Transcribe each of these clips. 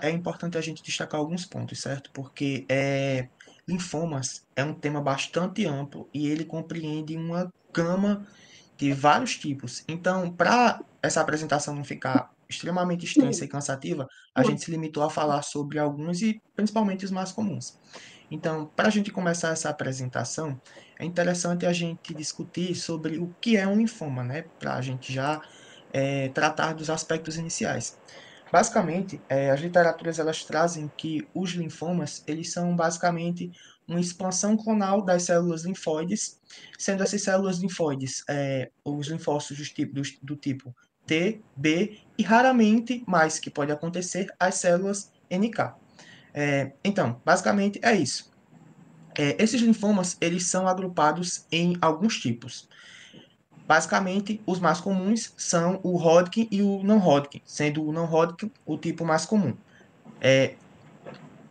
é importante a gente destacar alguns pontos, certo? Porque linfomas é um tema bastante amplo e ele compreende uma gama de vários tipos. Então, para essa apresentação não ficar extremamente extensa e cansativa, a gente se limitou a falar sobre alguns e principalmente os mais comuns. Então, para a gente começar essa apresentação, é interessante a gente discutir sobre o que é um linfoma, né? Para a gente já tratar dos aspectos iniciais. Basicamente, as literaturas elas trazem que os linfomas eles são basicamente uma expansão clonal das células linfóides, sendo essas células linfóides os linfócitos do tipo T, B e raramente, mais que pode acontecer, as células NK. Então, basicamente é isso. Esses linfomas eles são agrupados em alguns tipos. Basicamente, os mais comuns são o Hodgkin e o não Hodgkin, sendo o não Hodgkin o tipo mais comum. É,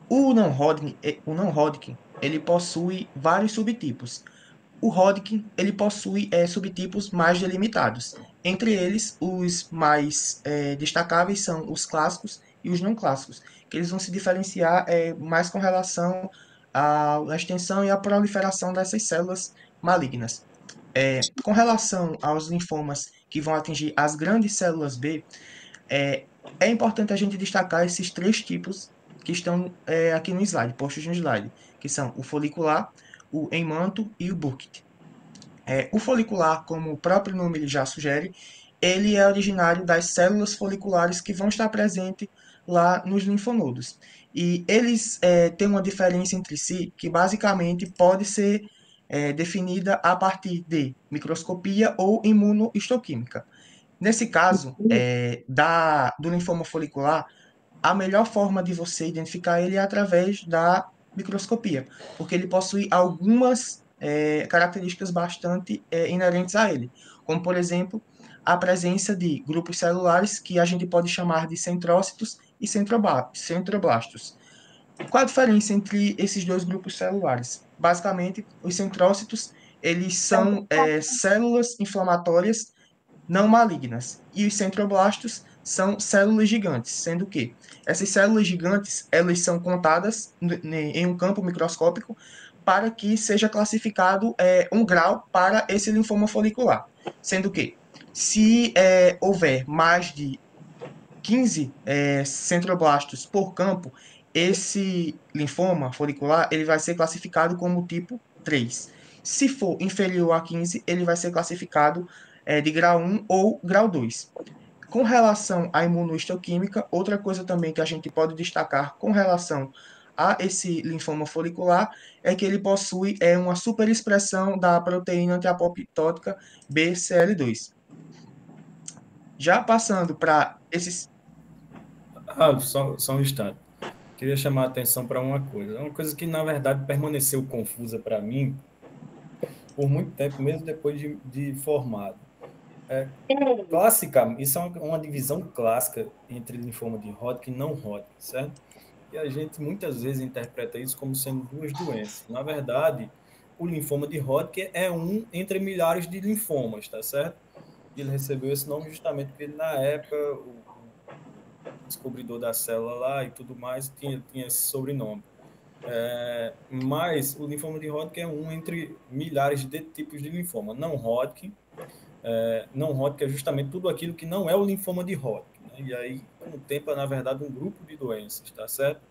o não Hodgkin, ele possui vários subtipos. O Hodgkin, ele possui subtipos mais delimitados. Entre eles, os mais destacáveis são os clássicos e os não clássicos, que eles vão se diferenciar mais com relação à extensão e à proliferação dessas células malignas. Com relação aos linfomas que vão atingir as grandes células B, é, é importante a gente destacar esses três tipos que estão aqui no slide, postos no slide, que são o folicular, o hemanto e o Burkitt. O folicular, como o próprio nome ele já sugere, ele é originário das células foliculares que vão estar presentes lá nos linfonodos. E eles têm uma diferença entre si que basicamente pode ser definida a partir de microscopia ou imunohistoquímica. Nesse caso, do linfoma folicular, a melhor forma de você identificar ele é através da microscopia, porque ele possui algumas características bastante inerentes a ele, como, por exemplo, a presença de grupos celulares que a gente pode chamar de centrócitos e centroblastos. Qual a diferença entre esses dois grupos celulares? Basicamente, os centrócitos eles são células inflamatórias não malignas. E os centroblastos são células gigantes, sendo que essas células gigantes elas são contadas em um campo microscópico para que seja classificado um grau para esse linfoma folicular. Sendo que, se houver mais de 15 centroblastos por campo, esse linfoma folicular ele vai ser classificado como tipo 3. Se for inferior a 15, ele vai ser classificado de grau 1 ou grau 2. Com relação à imunohistoquímica, outra coisa também que a gente pode destacar com relação a esse linfoma folicular é que ele possui uma superexpressão da proteína antiapoptótica BCL2. Já passando para esses. Só um instante. Queria chamar a atenção para uma coisa. Uma coisa que, na verdade, permaneceu confusa para mim por muito tempo, mesmo depois de formado. Clássica, isso é uma divisão clássica entre linfoma de Hodgkin e não Hodgkin, certo? E a gente muitas vezes interpreta isso como sendo duas doenças. Na verdade, o linfoma de Hodgkin é um entre milhares de linfomas, tá certo? E ele recebeu esse nome justamente porque, na época, o descobridor da célula lá e tudo mais tinha esse sobrenome. Mas o linfoma de Hodgkin é um entre milhares de tipos de linfoma. Não Hodgkin é justamente tudo aquilo que não é o linfoma de Hodgkin. Né? E aí, com o tempo, é, na verdade, um grupo de doenças, tá certo?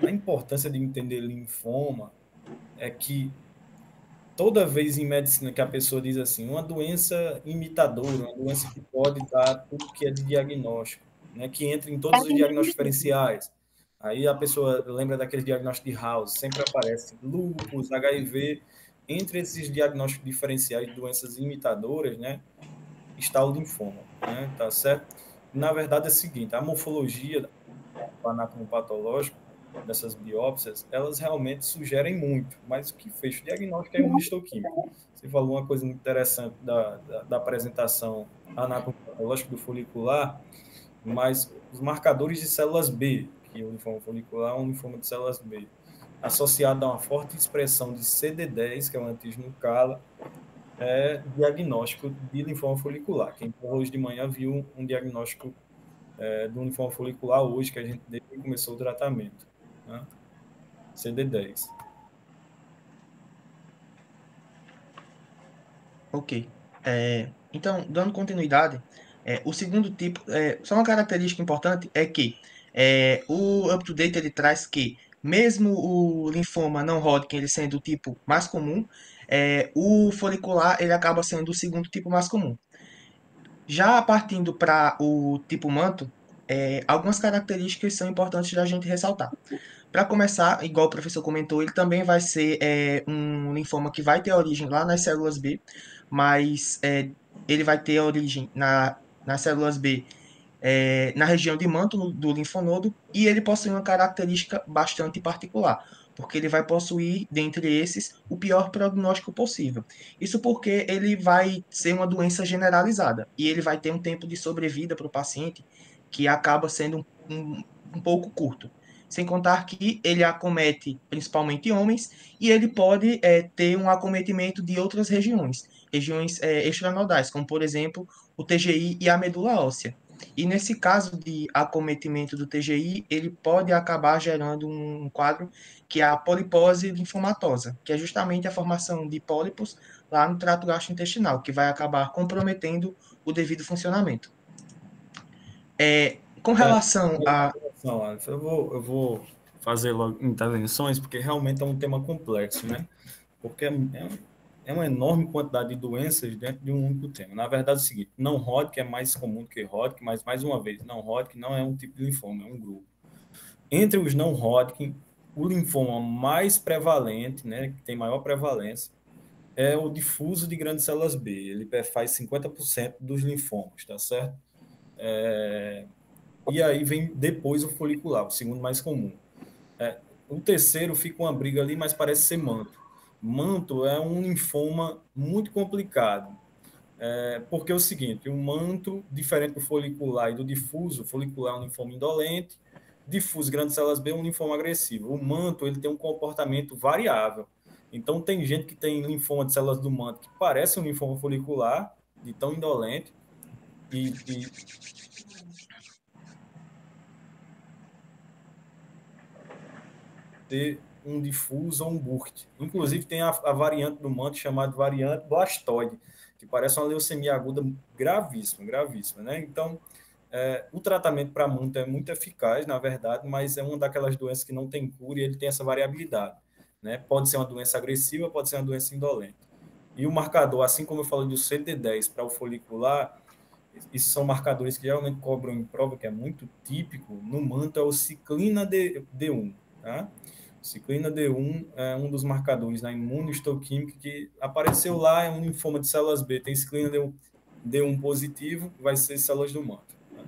A importância de entender linfoma é que toda vez em medicina que a pessoa diz assim, uma doença imitadora, uma doença que pode dar tudo que é de diagnóstico, né, que entra em todos os diagnósticos diferenciais. Aí a pessoa lembra daquele diagnóstico de House, sempre aparece lúpus, HIV, entre esses diagnósticos diferenciais de doenças imitadoras, né, está o linfoma, né, tá certo? Na verdade é o seguinte, a morfologia anatomopatológico dessas biópsias, elas realmente sugerem muito, mas o que fecha o diagnóstico é imunistoquímico. Você falou uma coisa muito interessante da apresentação anatomopatológica do folicular, mas os marcadores de células B, que o linfoma folicular é um linfoma de células B, associado a uma forte expressão de CD10, que é um antígeno CALA, é diagnóstico de linfoma folicular. Quem hoje de manhã viu um diagnóstico do linfoma folicular hoje, que a gente desde que começou o tratamento, né? CD10. Ok. Então, dando continuidade, o segundo tipo, só uma característica importante é que o UpToDate ele traz que, mesmo o linfoma não Hodgkin ele sendo o tipo mais comum, o folicular ele acaba sendo o segundo tipo mais comum. Já partindo para o tipo manto, algumas características são importantes da gente ressaltar. Para começar, igual o professor comentou, ele também vai ser um linfoma que vai ter origem lá nas células B, mas ele vai ter origem nas células B na região de manto do linfonodo e ele possui uma característica bastante particular, porque ele vai possuir, dentre esses, o pior prognóstico possível. Isso porque ele vai ser uma doença generalizada e ele vai ter um tempo de sobrevida para o paciente que acaba sendo um pouco curto. Sem contar que ele acomete principalmente homens e ele pode ter um acometimento de outras regiões extranodais, como por exemplo o TGI e a medula óssea. E nesse caso de acometimento do TGI, ele pode acabar gerando um quadro que é a polipose linfomatosa, que é justamente a formação de pólipos lá no trato gastrointestinal, que vai acabar comprometendo o devido funcionamento. Com relação a. Não, Alisson, eu vou fazer logo intervenções, porque realmente é um tema complexo, né? Porque é uma enorme quantidade de doenças dentro de um único tema. Na verdade, é o seguinte, não Hodgkin é mais comum do que Hodgkin, mas, mais uma vez, não Hodgkin não é um tipo de linfoma, é um grupo. Entre os não Hodgkin, o linfoma mais prevalente, né, que tem maior prevalência, é o difuso de grandes células B. Ele faz 50% dos linfomas, tá certo? E aí vem depois o folicular, o segundo mais comum. O terceiro fica uma briga ali, mas parece ser manto. Manto é um linfoma muito complicado, porque é o seguinte, o manto, diferente do folicular e do difuso, o folicular é um linfoma indolente, difuso, grandes células B, é um linfoma agressivo. O manto, ele tem um comportamento variável. Então, tem gente que tem linfoma de células do manto que parece um linfoma folicular, de tão indolente, e ter um difuso ou um Burkitt. Inclusive, tem a variante do manto chamada variante blastoide, que parece uma leucemia aguda gravíssima, gravíssima, né? Então, o tratamento para manto é muito eficaz, na verdade, mas é uma daquelas doenças que não tem cura e ele tem essa variabilidade, né? Pode ser uma doença agressiva, pode ser uma doença indolente. E o marcador, assim como eu falei do CD10 para o folicular, isso são marcadores que geralmente cobram em prova, que é muito típico, no manto é o ciclina D1, tá? Ciclina D1 é um dos marcadores na imunohistoquímica que apareceu lá, é um linfoma de células B, tem ciclina D1 positivo, vai ser células do manto. Tá?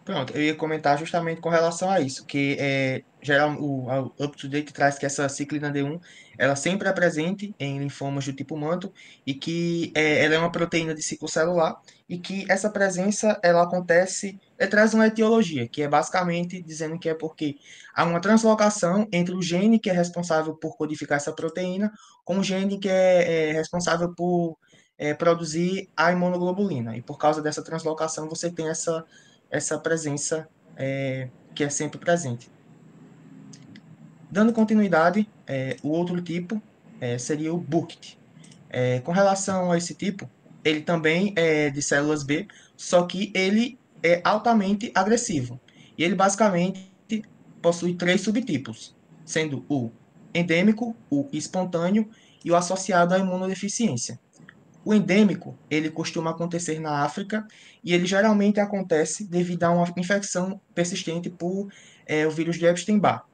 Pronto, eu ia comentar justamente com relação a isso, que geral, o UpToDate traz que essa ciclina D1 ela sempre é presente em linfomas do tipo manto e que ela é uma proteína de ciclo celular e que essa presença ela acontece, traz uma etiologia, que é basicamente dizendo que é porque há uma translocação entre o gene que é responsável por codificar essa proteína com o gene que é responsável por produzir a imunoglobulina. E por causa dessa translocação você tem essa presença que é sempre presente. Dando continuidade, o outro tipo seria o Burkitt. Com relação a esse tipo, ele também é de células B, só que ele é altamente agressivo. E ele basicamente possui três subtipos, sendo o endêmico, o espontâneo e o associado à imunodeficiência. O endêmico, ele costuma acontecer na África e ele geralmente acontece devido a uma infecção persistente por o vírus de Epstein-Barr.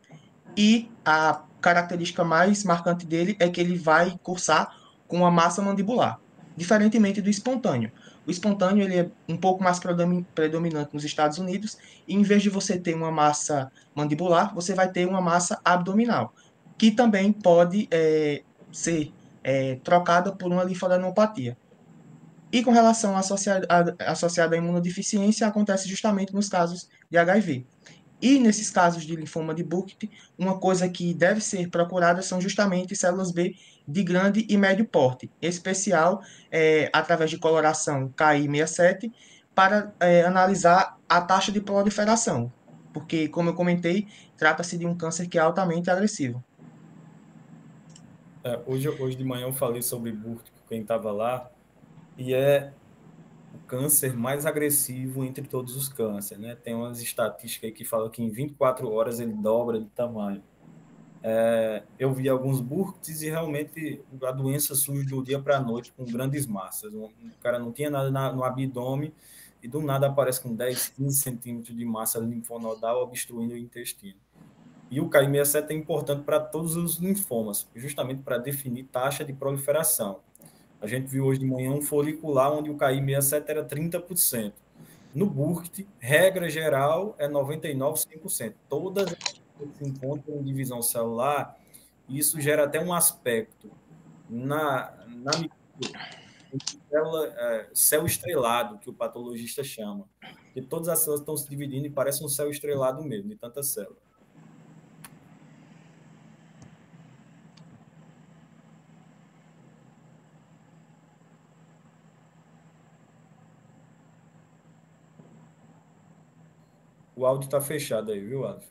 E a característica mais marcante dele é que ele vai cursar com uma massa mandibular, diferentemente do espontâneo. O espontâneo ele é um pouco mais predominante nos Estados Unidos e em vez de você ter uma massa mandibular, você vai ter uma massa abdominal, que também pode ser trocada por uma linfadenopatia. E com relação associada à imunodeficiência, acontece justamente nos casos de HIV. E nesses casos de linfoma de Burkitt, uma coisa que deve ser procurada são justamente células B de grande e médio porte, em especial através de coloração Ki67, para analisar a taxa de proliferação, porque, como eu comentei, trata-se de um câncer que é altamente agressivo. Hoje de manhã eu falei sobre Burkitt com quem estava lá, e é o câncer mais agressivo entre todos os cânceres, né? Tem umas estatísticas aí que falam que em 24 horas ele dobra de tamanho. Eu vi alguns Burkitts e realmente a doença surge do dia para a noite com grandes massas. O cara não tinha nada no abdômen e do nada aparece com 10, 15 centímetros de massa linfonodal obstruindo o intestino. E o Ki67 é importante para todos os linfomas, justamente para definir taxa de proliferação. A gente viu hoje de manhã um folicular onde o Ki67 era 30%. No Burkitt, regra geral, é 99,5%. Todas as que se encontram em divisão celular, isso gera até um aspecto na célula, céu estrelado, que o patologista chama. Que todas as células estão se dividindo e parece um céu estrelado mesmo, de tanta célula. O áudio está fechado aí, viu, Alisson?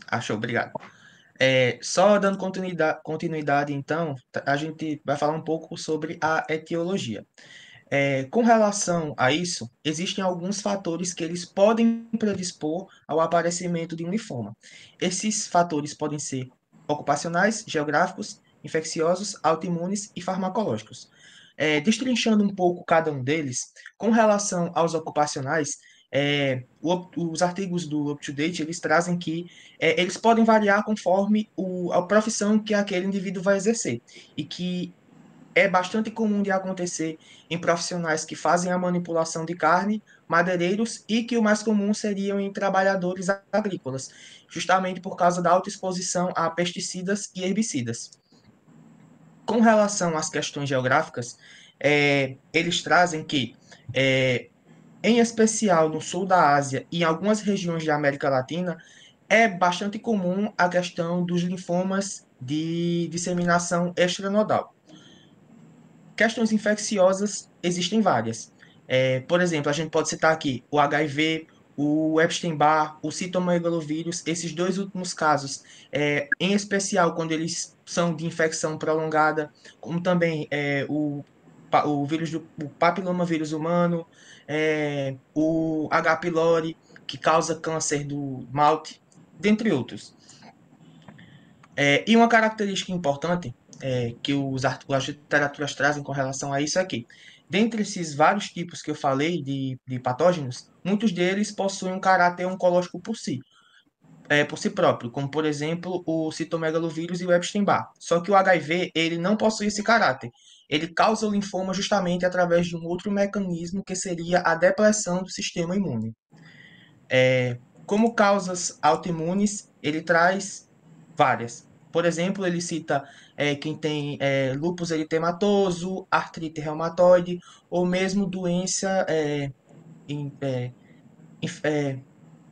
Achou, obrigado. Só dando continuidade, então, a gente vai falar um pouco sobre a etiologia. Com relação a isso, existem alguns fatores que eles podem predispor ao aparecimento de um linfoma. Esses fatores podem ser ocupacionais, geográficos, infecciosos, autoimunes e farmacológicos. Destrinchando um pouco cada um deles, com relação aos ocupacionais, os artigos do UpToDate eles trazem que eles podem variar conforme a profissão que aquele indivíduo vai exercer e que é bastante comum de acontecer em profissionais que fazem a manipulação de carne, madeireiros e que o mais comum seriam em trabalhadores agrícolas, justamente por causa da alta exposição a pesticidas e herbicidas. Com relação às questões geográficas, eles trazem que, em especial no sul da Ásia e em algumas regiões da América Latina, é bastante comum a questão dos linfomas de disseminação extranodal. Questões infecciosas existem várias. Por exemplo, a gente pode citar aqui o HIV, o Epstein-Barr, o citomegalovírus, esses dois últimos casos, em especial quando eles são de infecção prolongada, como também o vírus o papilomavírus humano, o H. pylori, que causa câncer do malte, dentre outros. E uma característica importante que as literaturas trazem com relação a isso é que, dentre esses vários tipos que eu falei de patógenos, muitos deles possuem um caráter oncológico por si próprio, como por exemplo o citomegalovírus e o Epstein-Barr. Só que o HIV ele não possui esse caráter. Ele causa o linfoma justamente através de um outro mecanismo que seria a depressão do sistema imune. Como causas autoimunes, ele traz várias. Por exemplo, ele cita quem tem lúpus eritematoso, artrite reumatoide, ou mesmo doença, in, inf,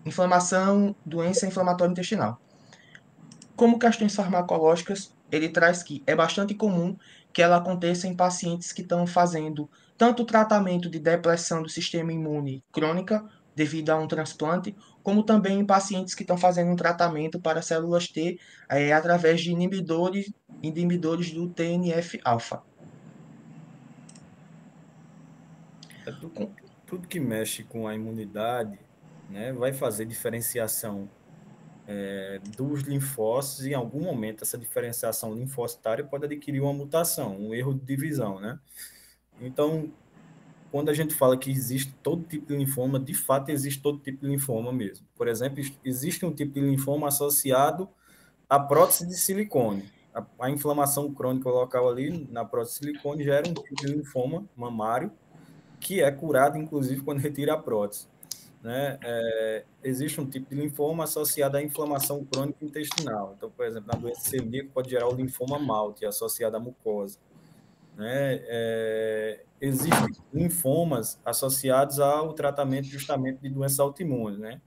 inflamação, doença inflamatória intestinal. Como questões farmacológicas, ele traz que é bastante comum que ela aconteça em pacientes que estão fazendo tanto tratamento de depressão do sistema imune crônica, devido a um transplante, como também em pacientes que estão fazendo um tratamento para células T através de inibidores do TNF-alfa. Tudo que mexe com a imunidade, né, vai fazer diferenciação dos linfócitos, e em algum momento essa diferenciação linfocitária pode adquirir uma mutação, um erro de divisão, né? Então, quando a gente fala que existe todo tipo de linfoma, de fato existe todo tipo de linfoma mesmo. Por exemplo, existe um tipo de linfoma associado à prótese de silicone. A inflamação crônica local ali na prótese de silicone gera um tipo de linfoma mamário, que é curado, inclusive, quando retira a prótese. Né? Existe um tipo de linfoma associado à inflamação crônica intestinal. Então, por exemplo, na doença celíaca pode gerar o linfoma malte, associado à mucosa. Né? Existem linfomas associados ao tratamento justamente de doenças autoimunes, né?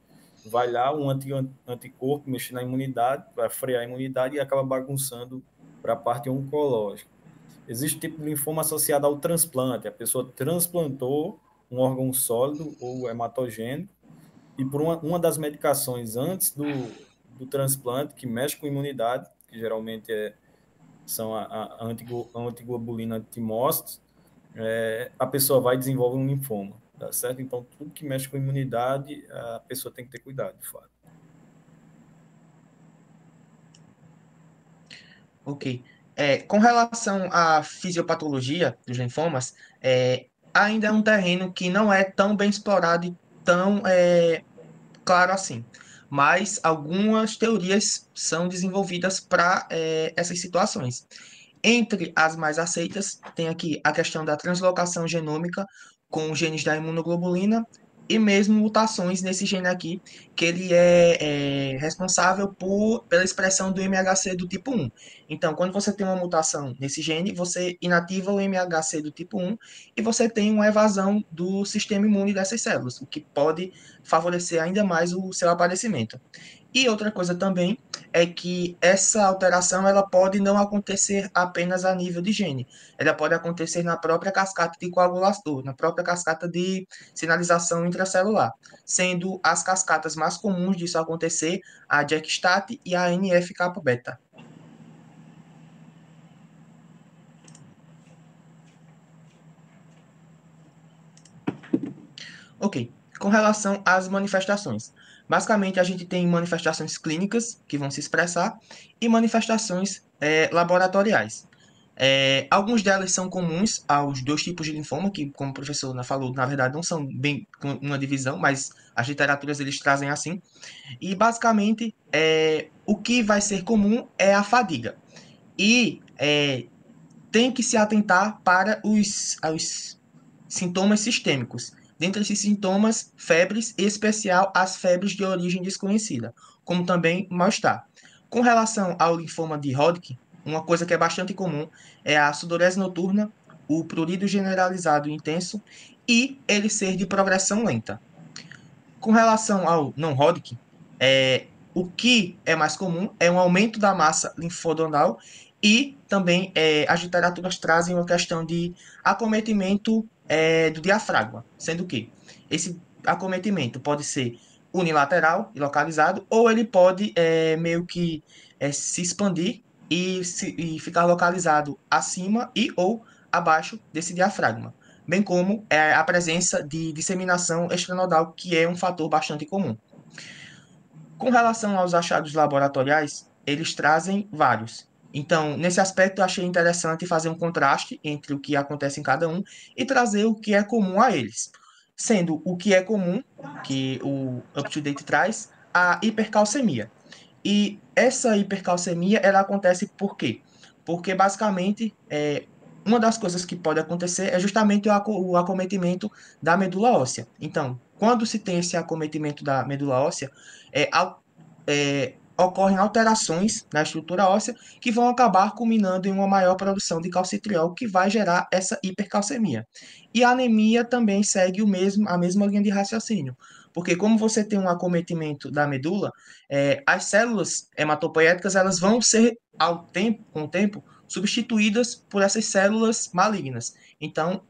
Vai lá um anticorpo mexer na imunidade, vai frear a imunidade e acaba bagunçando para a parte oncológica. Existe tipo de linfoma associado ao transplante. A pessoa transplantou um órgão sólido ou hematogênico e por uma das medicações antes do transplante, que mexe com a imunidade, que geralmente são a antiglobulina antimócitos, a pessoa vai desenvolver um linfoma, tá certo? Então, tudo que mexe com a imunidade, a pessoa tem que ter cuidado, de fato. Ok. Com relação à fisiopatologia dos linfomas, ainda é um terreno que não é tão bem explorado e tão claro assim. Mas algumas teorias são desenvolvidas para essas situações. Entre as mais aceitas, tem aqui a questão da translocação genômica com genes da imunoglobulina e mesmo mutações nesse gene aqui, que ele é responsável pela expressão do MHC do tipo 1. Então, quando você tem uma mutação nesse gene, você inativa o MHC do tipo 1 e você tem uma evasão do sistema imune dessas células, o que pode favorecer ainda mais o seu aparecimento. E outra coisa também é que essa alteração ela pode não acontecer apenas a nível de gene, ela pode acontecer na própria cascata de coagulação, na própria cascata de sinalização intracelular, sendo as cascatas mais comuns disso acontecer a JAK-STAT e a NF-kappa-beta. Ok, com relação às manifestações. Basicamente, a gente tem manifestações clínicas que vão se expressar e manifestações laboratoriais. Algumas delas são comuns aos dois tipos de linfoma, que, como o professor Ana falou, na verdade não são bem uma divisão, mas as literaturas eles trazem assim. E, basicamente, o que vai ser comum é a fadiga. E tem que se atentar para os sintomas sistêmicos. Dentre esses sintomas, febres, em especial as febres de origem desconhecida, como também mal-estar. Com relação ao linfoma de Hodgkin, uma coisa que é bastante comum é a sudorese noturna, o prurido generalizado intenso e ele ser de progressão lenta. Com relação ao não-Hodgkin, o que é mais comum é um aumento da massa linfodonal e também as literaturas trazem uma questão de acometimento do diafragma, sendo que esse acometimento pode ser unilateral e localizado, ou ele pode meio que se expandir e ficar localizado acima e ou abaixo desse diafragma, bem como a presença de disseminação extranodal, que é um fator bastante comum. Com relação aos achados laboratoriais, eles trazem vários. Então, nesse aspecto, eu achei interessante fazer um contraste entre o que acontece em cada um e trazer o que é comum a eles. Sendo o que é comum, que o UpToDate traz, a hipercalcemia. E essa hipercalcemia, ela acontece por quê? Porque, basicamente, uma das coisas que pode acontecer é justamente o acometimento da medula óssea. Então, quando se tem esse acometimento da medula óssea, ocorrem alterações na estrutura óssea que vão acabar culminando em uma maior produção de calcitriol, que vai gerar essa hipercalcemia. E a anemia também segue a mesma linha de raciocínio, porque como você tem um acometimento da medula, as células hematopoéticas elas vão ser, com o tempo, substituídas por essas células malignas. Então,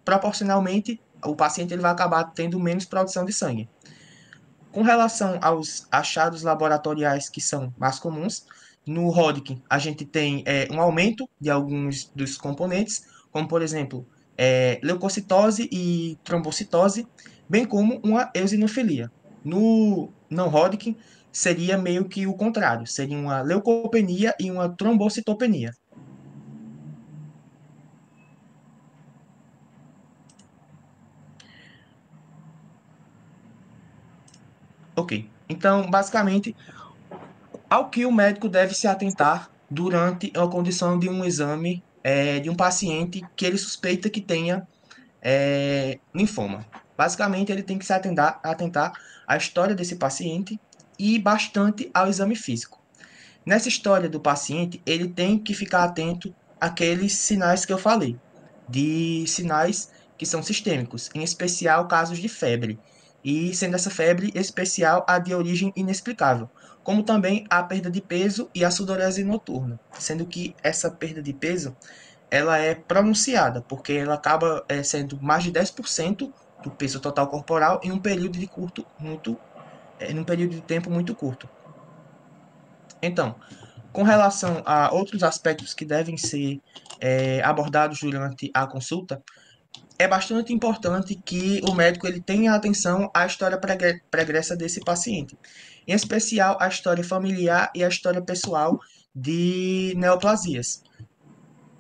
proporcionalmente, o paciente ele vai acabar tendo menos produção de sangue. Com relação aos achados laboratoriais que são mais comuns, no Hodgkin a gente tem um aumento de alguns dos componentes, como por exemplo leucocitose e trombocitose, bem como uma eosinofilia. No não Hodgkin seria meio que o contrário, seria uma leucopenia e uma trombocitopenia. Ok, então basicamente ao que o médico deve se atentar durante a condição de um exame de um paciente que ele suspeita que tenha linfoma. Basicamente, ele tem que se atentar à história desse paciente e bastante ao exame físico. Nessa história do paciente, ele tem que ficar atento àqueles sinais que eu falei, de sinais que são sistêmicos, em especial casos de febre, e sendo essa febre especial a de origem inexplicável, como também a perda de peso e a sudorese noturna, sendo que essa perda de peso ela é pronunciada, porque ela acaba sendo mais de 10% do peso total corporal em um período de em um período de tempo muito curto. Então, com relação a outros aspectos que devem ser abordados durante a consulta, é bastante importante que o médico ele tenha atenção à história pregressa desse paciente, em especial a história familiar e a história pessoal de neoplasias,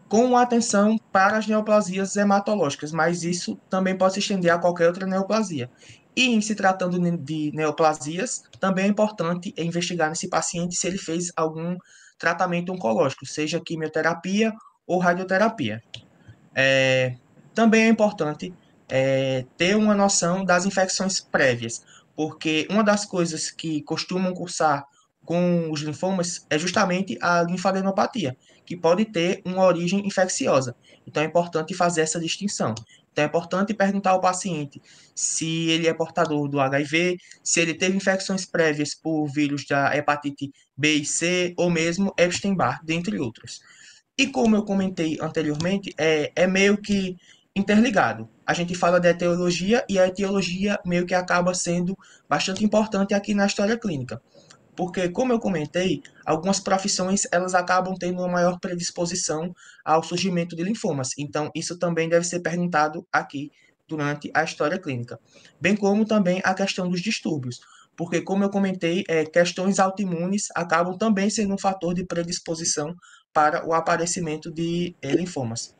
com atenção para as neoplasias hematológicas, mas isso também pode se estender a qualquer outra neoplasia. E em se tratando de neoplasias, também é importante investigar nesse paciente se ele fez algum tratamento oncológico, seja quimioterapia ou radioterapia. É, também é importante ter uma noção das infecções prévias, porque uma das coisas que costumam cursar com os linfomas é justamente a linfadenopatia, que pode ter uma origem infecciosa. Então é importante fazer essa distinção. Então é importante perguntar ao paciente se ele é portador do HIV, se ele teve infecções prévias por vírus da hepatite B e C, ou mesmo Epstein-Barr, dentre outros. E como eu comentei anteriormente, é meio que interligado. A gente fala da etiologia e a etiologia meio que acaba sendo bastante importante aqui na história clínica. Porque, como eu comentei, algumas profissões elas acabam tendo uma maior predisposição ao surgimento de linfomas. Então, isso também deve ser perguntado aqui durante a história clínica. Bem como também a questão dos distúrbios. Porque, como eu comentei, questões autoimunes acabam também sendo um fator de predisposição para o aparecimento de linfomas.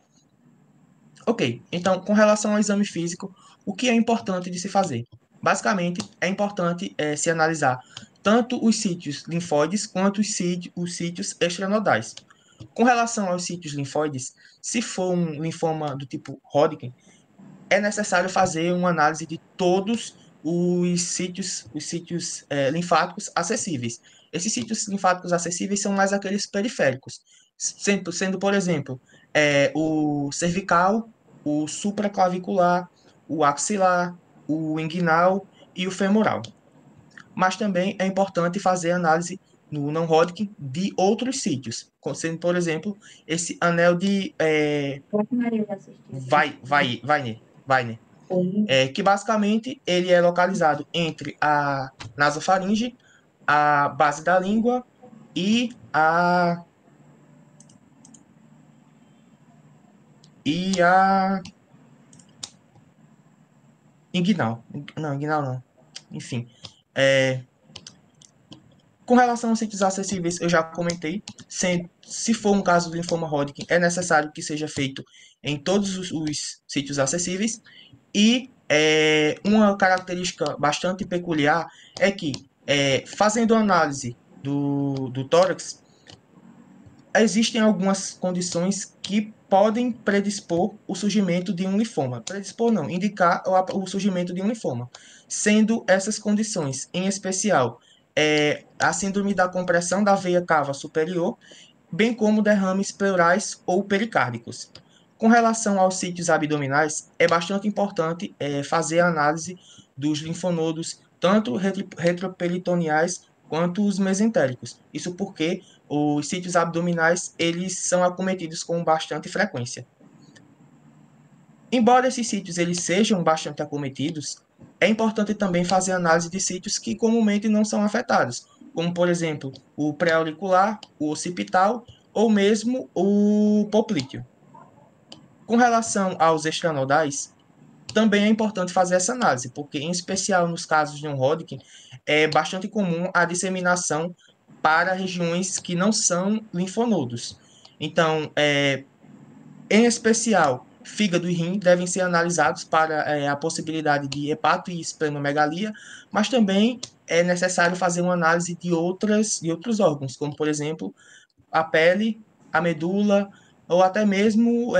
Ok, então, com relação ao exame físico, o que é importante de se fazer? Basicamente, é importante se analisar tanto os sítios linfóides quanto os sítios extranodais. Com relação aos sítios linfóides, se for um linfoma do tipo Hodgkin, é necessário fazer uma análise de todos os sítios linfáticos acessíveis. Esses sítios linfáticos acessíveis são mais aqueles periféricos, sendo por exemplo, o cervical, o supraclavicular, o axilar, o inguinal e o femoral. Mas também é importante fazer análise no não Hodgkin de outros sítios, sendo, por exemplo, esse anel de Weiner, que basicamente ele é localizado entre a nasofaringe, a base da língua e a inguinal. Não, inguinal não. Enfim, com relação aos sítios acessíveis, eu já comentei. Se for um caso do linfoma Hodgkin, é necessário que seja feito em todos os sítios acessíveis. E uma característica bastante peculiar é que, fazendo análise do tórax, existem algumas condições que podem predispor o surgimento de um linfoma. Predispor não, indicar o surgimento de um linfoma. Sendo essas condições, em especial, a síndrome da compressão da veia cava superior, bem como derrames pleurais ou pericárdicos. Com relação aos sítios abdominais, é bastante importante fazer a análise dos linfonodos, tanto retroperitoneais quanto os mesentéricos. Isso porque os sítios abdominais eles são acometidos com bastante frequência. Embora esses sítios eles sejam bastante acometidos, é importante também fazer análise de sítios que comumente não são afetados, como, por exemplo, o pré-auricular, o occipital ou mesmo o poplíteo. Com relação aos extranodais, também é importante fazer essa análise, porque, em especial nos casos de um Hodgkin, é bastante comum a disseminação para regiões que não são linfonodos. Então, em especial, fígado e rim devem ser analisados para a possibilidade de hepato e esplenomegalia, mas também é necessário fazer uma análise de outros órgãos, como, por exemplo, a pele, a medula, ou até mesmo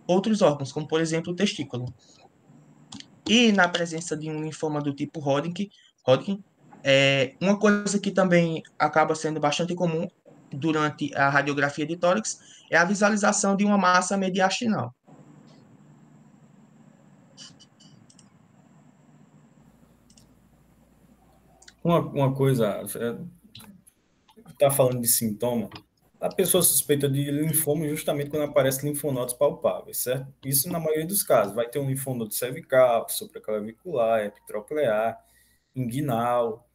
outros órgãos, como, por exemplo, o testículo. E na presença de um linfoma do tipo Hodgkin, uma coisa que também acaba sendo bastante comum durante a radiografia de tórax é a visualização de uma massa mediastinal. Uma coisa, está falando de sintoma, a pessoa suspeita de linfoma justamente quando aparece linfonodos palpáveis, certo? Isso na maioria dos casos. Vai ter um linfonodo cervical, supraclavicular, epitroplear, inguinal,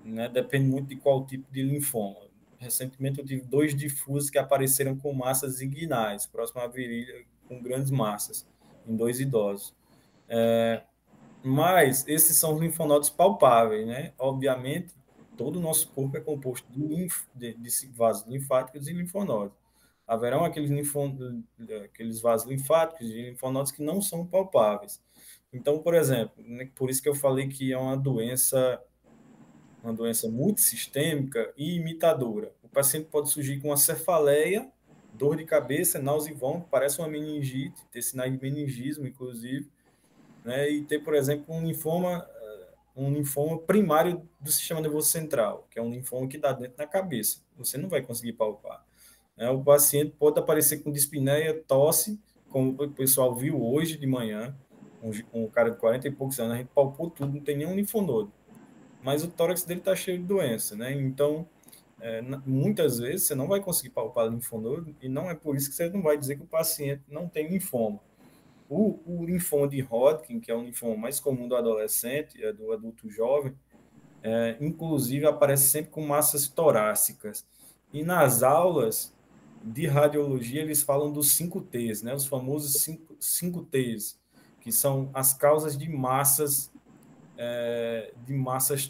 né? Depende muito de qual tipo de linfoma. Recentemente eu tive 2 difusos que apareceram com massas inguinais, próximo à virilha, com grandes massas, em 2 idosos. Mas esses são os linfonodos palpáveis, né? Obviamente, todo o nosso corpo é composto de vasos linfáticos e linfonodos. Haverão aqueles vasos linfáticos e linfonodos que não são palpáveis. Então, por exemplo, né, por isso que eu falei que é uma doença multissistêmica e imitadora. O paciente pode surgir com uma cefaleia, dor de cabeça, náusea e vômito, parece uma meningite, ter sinais de meningismo, inclusive, né? E ter, por exemplo, um linfoma primário do sistema nervoso central, que é um linfoma que dá dentro da cabeça. Você não vai conseguir palpar. Né? O paciente pode aparecer com dispneia, tosse, como o pessoal viu hoje de manhã, um cara de 40 e poucos anos, a gente palpou tudo, não tem nenhum linfonodo. Mas o tórax dele está cheio de doença, né? Então, muitas vezes você não vai conseguir palpar linfonodo e não é por isso que você não vai dizer que o paciente não tem linfoma. O linfoma de Hodgkin, que é o linfoma mais comum do adolescente, do adulto jovem, inclusive aparece sempre com massas torácicas. E nas aulas de radiologia, eles falam dos 5Ts, né? Os famosos 5Ts, que são as causas de massas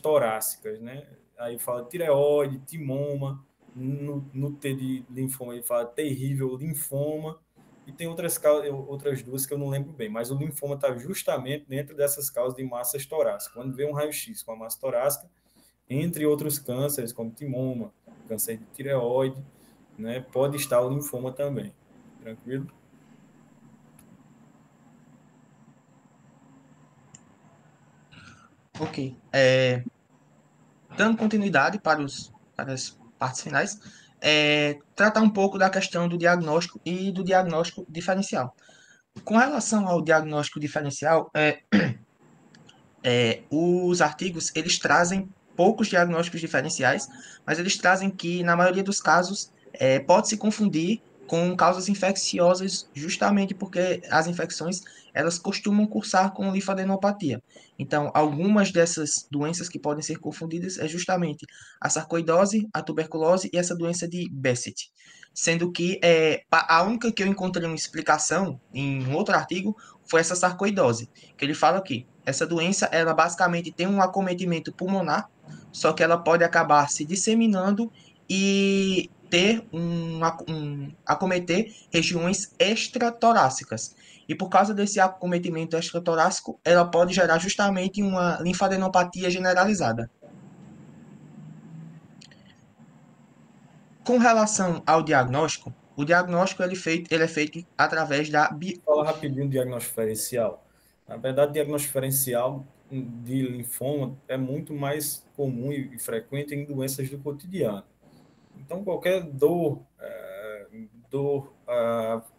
torácicas, né? Aí fala tireoide, timoma, no T de linfoma ele fala terrível linfoma, e tem outras duas que eu não lembro bem, mas o linfoma está justamente dentro dessas causas de massas torácicas. Quando vê um raio-x com a massa torácica, entre outros cânceres, como timoma, câncer de tireoide, né, pode estar o linfoma também. Tranquilo? Ok. Dando continuidade para as partes finais, tratar um pouco da questão do diagnóstico e do diagnóstico diferencial. Com relação ao diagnóstico diferencial, os artigos eles trazem poucos diagnósticos diferenciais, mas eles trazem que, na maioria dos casos, pode se confundir com causas infecciosas, justamente porque as infecções elas costumam cursar com linfadenopatia. Então, algumas dessas doenças que podem ser confundidas é justamente a sarcoidose, a tuberculose e essa doença de Behçet. Sendo que a única que eu encontrei uma explicação em um outro artigo foi essa sarcoidose, que ele fala aqui. Essa doença, ela basicamente tem um acometimento pulmonar, só que ela pode acabar se disseminando e acometer regiões extratorácicas. E por causa desse acometimento extratorácico, ela pode gerar justamente uma linfadenopatia generalizada. Com relação ao diagnóstico, o diagnóstico ele é feito através da Fala rapidinho do diagnóstico diferencial. Na verdade, o diagnóstico diferencial de linfoma é muito mais comum e frequente em doenças do cotidiano. Então, qualquer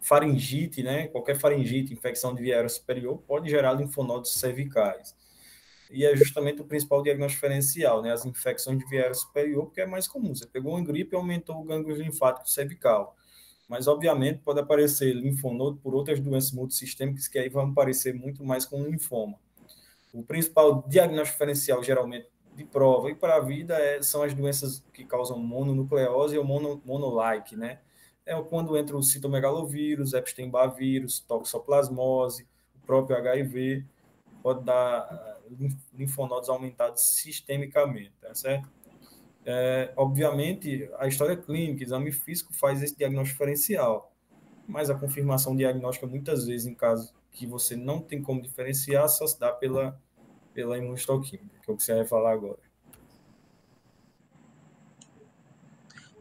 faringite, né? Qualquer faringite, infecção de via aérea superior, pode gerar linfonodos cervicais. E é justamente o principal diagnóstico diferencial, né? As infecções de via aérea superior, porque é mais comum. Você pegou uma gripe e aumentou o gânglio linfático cervical. Mas, obviamente, pode aparecer linfonodo por outras doenças multissistêmicas que aí vão aparecer muito mais com linfoma. O principal diagnóstico diferencial, geralmente, de prova e para a vida são as doenças que causam mononucleose ou monolike, né? É quando entra o citomegalovírus, Epstein-Barr vírus, toxoplasmose, o próprio HIV, pode dar linfonodos aumentados sistemicamente, tá certo? Obviamente, a história clínica, exame físico faz esse diagnóstico diferencial, mas a confirmação diagnóstica, muitas vezes, em casos que você não tem como diferenciar, só se dá pela imunohistoquímica, que é o que você vai falar agora.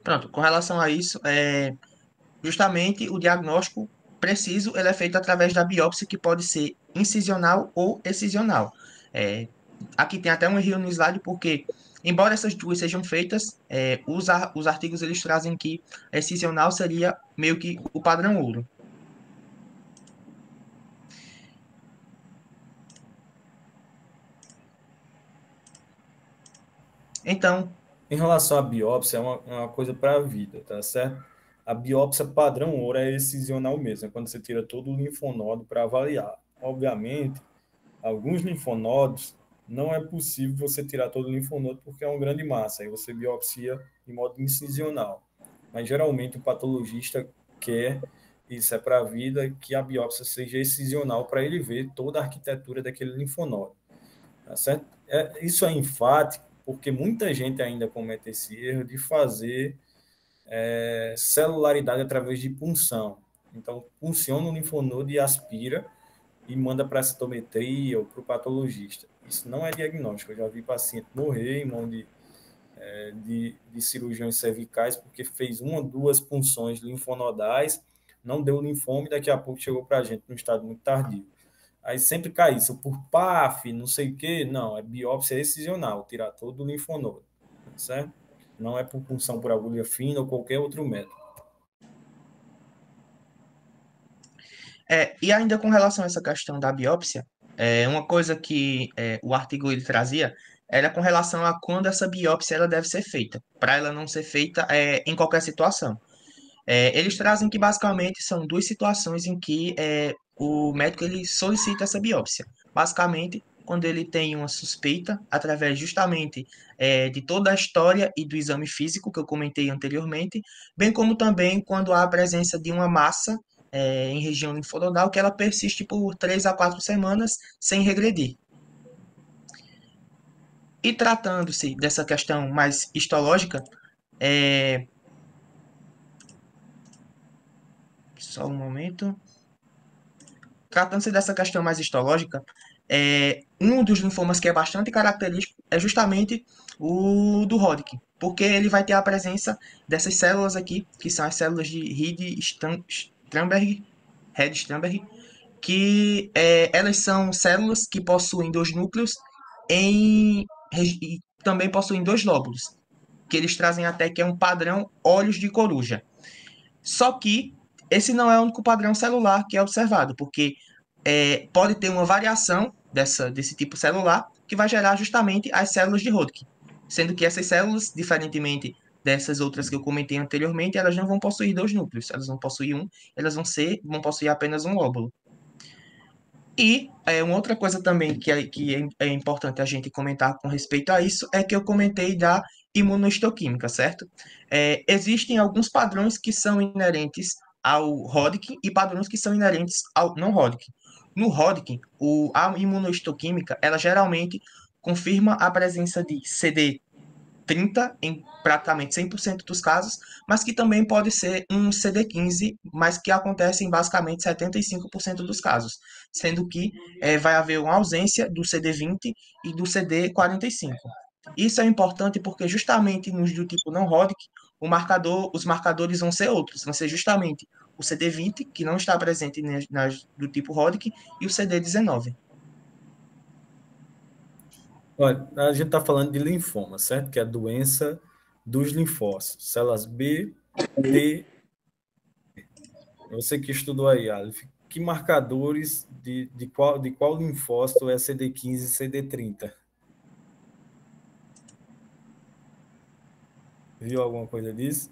Pronto, com relação a isso, justamente o diagnóstico preciso ele é feito através da biópsia, que pode ser incisional ou excisional. É, aqui tem até um erro no slide, porque, embora essas duas sejam feitas, os artigos eles trazem que a excisional seria meio que o padrão ouro. Então, Em relação à biópsia, é uma coisa para a vida, tá certo? A biópsia padrão ouro é excisional mesmo, é quando você tira todo o linfonodo para avaliar. Obviamente, alguns linfonodos não é possível você tirar todo o linfonodo porque é uma grande massa, aí você biopsia de modo incisional. Mas geralmente o patologista quer, isso é para a vida, que a biópsia seja excisional para ele ver toda a arquitetura daquele linfonodo. Tá certo? Isso é enfático porque muita gente ainda comete esse erro de fazer celularidade através de punção. Então, punciona o linfonodo e aspira e manda para a citometria ou para o patologista. Isso não é diagnóstico. Eu já vi paciente morrer em mão de cirurgiões cervicais porque fez uma ou duas punções linfonodais, não deu linfoma e daqui a pouco chegou para a gente num estado muito tardio. Aí sempre cai isso, por PAF, não sei o quê. Não, é biópsia excisional, tirar todo o linfonodo, certo? Não é por punção por agulha fina ou qualquer outro método. e ainda com relação a essa questão da biópsia, uma coisa que o artigo ele trazia era com relação a quando essa biópsia ela deve ser feita, para ela não ser feita em qualquer situação. Eles trazem que basicamente são duas situações em que o médico ele solicita essa biópsia. Basicamente, quando ele tem uma suspeita, através justamente de toda a história e do exame físico que eu comentei anteriormente, bem como também quando há a presença de uma massa em região linfonodal que ela persiste por 3 a 4 semanas sem regredir. E tratando-se dessa questão mais histológica, é... só um momento. Tratando-se dessa questão mais histológica, um dos linfomas que é bastante característico é justamente o do Hodgkin, porque ele vai ter a presença dessas células aqui, que são as células de Reed-Sternberg, que elas são células que possuem dois núcleos e também possuem dois lóbulos, que eles trazem até que é um padrão olhos de coruja. Só que esse não é o único padrão celular que é observado, porque pode ter uma variação desse tipo celular que vai gerar justamente as células de Hodgkin, sendo que essas células, diferentemente dessas outras que eu comentei anteriormente, elas não vão possuir dois núcleos, elas vão possuir um, elas vão possuir apenas um lóbulo. E uma outra coisa também que é importante a gente comentar com respeito a isso é que eu comentei da imunohistoquímica, certo? Existem alguns padrões que são inerentes ao Hodgkin e padrões que são inerentes ao não Hodgkin. No Hodgkin, a imunohistoquímica, ela geralmente confirma a presença de CD30 em praticamente 100% dos casos, mas que também pode ser um CD15, mas que acontece em basicamente 75% dos casos, sendo que vai haver uma ausência do CD20 e do CD45. Isso é importante porque justamente nos do tipo não Hodgkin, os marcadores vão ser outros, vão ser justamente o CD20, que não está presente do tipo Hodgkin, e o CD19. Olha, a gente está falando de linfoma, certo? Que é a doença dos linfócitos, células B, T. Você que estudou aí, Aleph, que marcadores de qual linfócito é CD15 e CD30? Viu alguma coisa disso?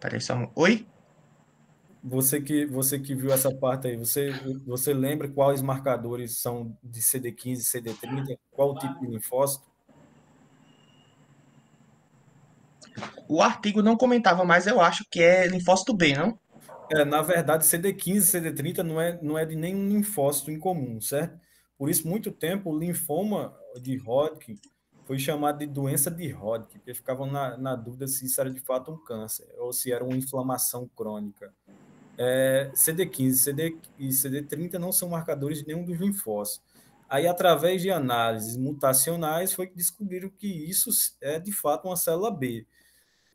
Peraí só um... Oi? Você que viu essa parte aí, você lembra quais marcadores são de CD15 e CD30? Qual o tipo de linfócito? O artigo não comentava, mas eu acho que é linfócito B, não? Na verdade, CD15 e CD30 não é de nenhum linfócito em comum, certo? Por isso, muito tempo, o linfoma de Hodgkin foi chamado de doença de Hodgkin, porque ficavam na dúvida se isso era de fato um câncer ou se era uma inflamação crônica. CD15 e CD30 não são marcadores de nenhum dos linfócitos. Aí, através de análises mutacionais, foi que descobriram que isso é de fato uma célula B.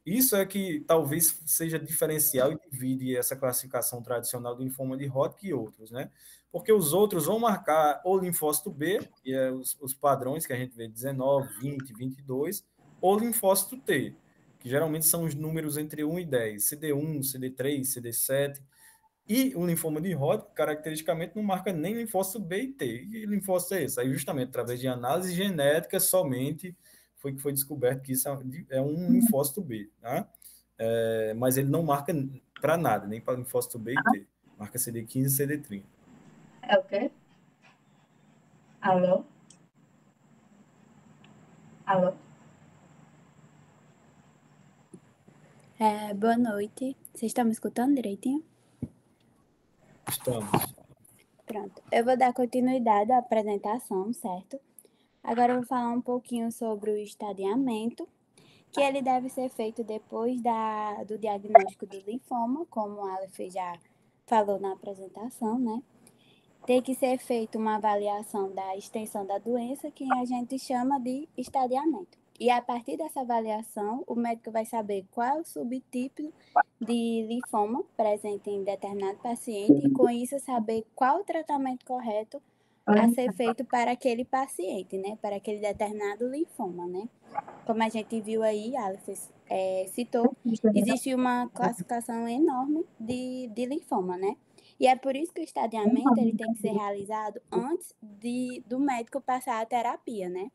Isso é que talvez seja diferencial e divide essa classificação tradicional do linfoma de Hodgkin e outros, né? Porque os outros vão marcar o linfócito B, que é os padrões que a gente vê 19, 20, 22, ou linfócito T, que geralmente são os números entre 1 e 10, CD1, CD3, CD7. E o linfoma de Hodgkin, caracteristicamente, não marca nem linfócito B e T. E linfócito é esse? Aí, justamente, através de análise genética, somente foi descoberto que isso é um linfócito B. Tá? Mas ele não marca para nada, nem para linfócito B e T. Marca CD15 e CD30. É o quê? Alô? Alô? Boa noite. Vocês estão me escutando direitinho? Estamos. Pronto. Eu vou dar continuidade à apresentação, certo? Agora eu vou falar um pouquinho sobre o estadiamento, que ele deve ser feito depois do diagnóstico do linfoma, como o Aleph já falou na apresentação, né? Tem que ser feita uma avaliação da extensão da doença, que a gente chama de estadiamento. E a partir dessa avaliação, o médico vai saber qual é o subtipo de linfoma presente em determinado paciente e, com isso, saber qual o tratamento correto a ser feito para aquele paciente, né? Para aquele determinado linfoma, né? Como a gente viu aí, Alex citou, existe uma classificação enorme de linfoma, né? E é por isso que o estadiamento ele tem que ser realizado antes do médico passar a terapia, né?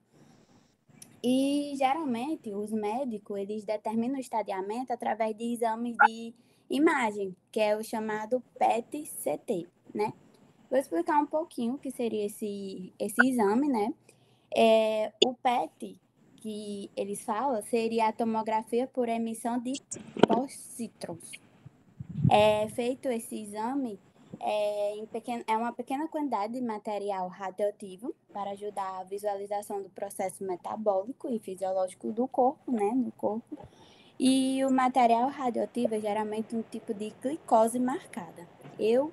E, geralmente, os médicos, eles determinam o estadiamento através de exames de imagem, que é o chamado PET-CT, né? Vou explicar um pouquinho o que seria esse exame, né? O PET, que eles falam, seria a tomografia por emissão de posítrons. Feito esse exame, é uma pequena quantidade de material radioativo para ajudar a visualização do processo metabólico e fisiológico do corpo, né, no corpo. E o material radioativo é geralmente um tipo de glicose marcada. Eu